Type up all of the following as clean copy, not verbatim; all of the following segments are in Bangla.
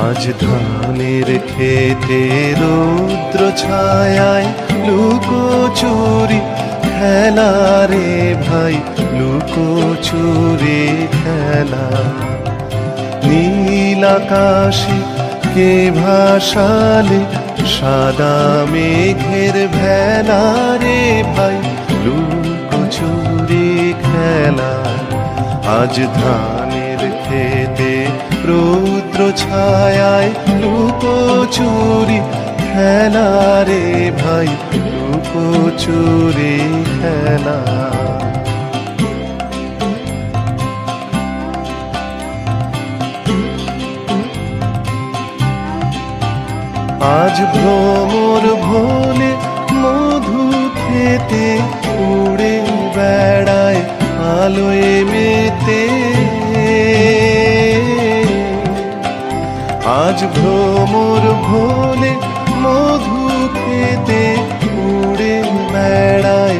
আজ ধানের খেতে রৌদ্র ছায়ায় লুকোচুরি খেলা রে ভাই, লুকোচুরি খেলা। নীল আকাশে কে ভাসালে সাদা মেঘের ভেলা রে ভাই, লুকোচুরি খেলা। আজ ধানের খেতে রৌদ্র ছায়ায় লুকোচুরি খেলা রে ভাই, লুকোচুরি খেলা। আজ ভ্রমর ভোলে মধু খেতে উড়ে বেড়ায় আলোয় মেতে। আজ ভ্রমর ভোলে মধু খেতে উড়ে বেড়ায়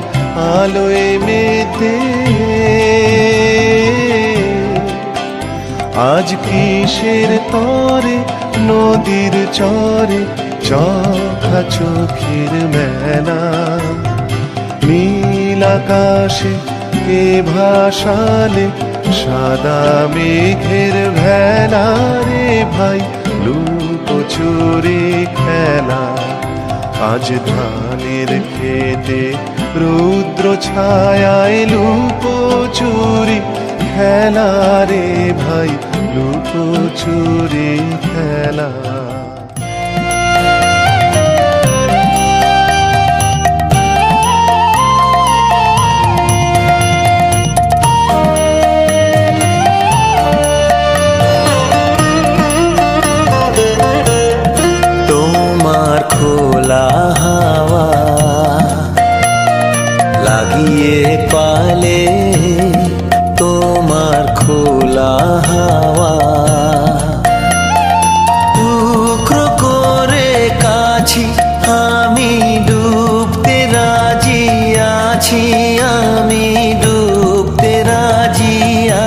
আলোয় মেতে। আজ কিসের তরে নদীর চরে চোখা চোখের মেলা। নীল আকাশে কে ভাসালে সাদা মেঘের ভেলা রে ভাই, লুকোচুরি খেলা। আজ ধানের খেতে রৌদ্র ছায়ায় লুকোচুরি খেলা রে ভাই, লুকোচুরি খেলা। তোমার খোলা হাওয়া লাগিয়ে পালে, তোমার খোলা হাওয়া টুকরো করে কাছি আমি ডুবতে রাজি আছি, আমি ডুবতে রাজি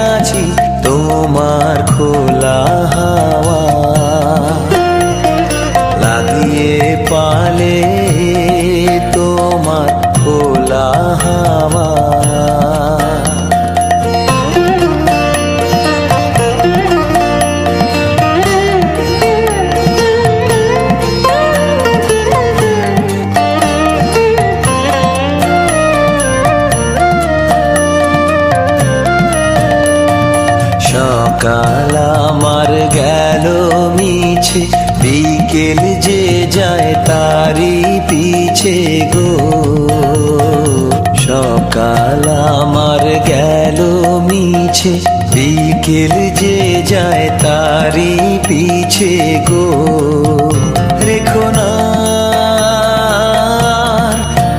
আছি। তোমার খোলা হাওয়া লাগিয়ে পালে, তোমার খোলা হাওয়া। সকাল আমার গেল মিছে, বিকেল যে যায় তারি পিছে গো। সকাল আমার গেল মিছে, বিকেল যে যায় তারি পিছে গো। রেখো না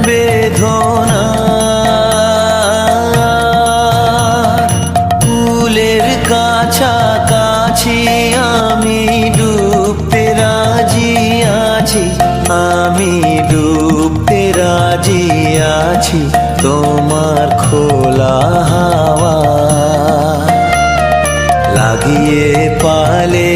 বেদনা, ফুলের কাছাকাছি আমি ডুবতে রাজি আছি, আমি ডুবতে রাজি আছি। তোমার খোলা হাওয়া লাগিয়ে পালে,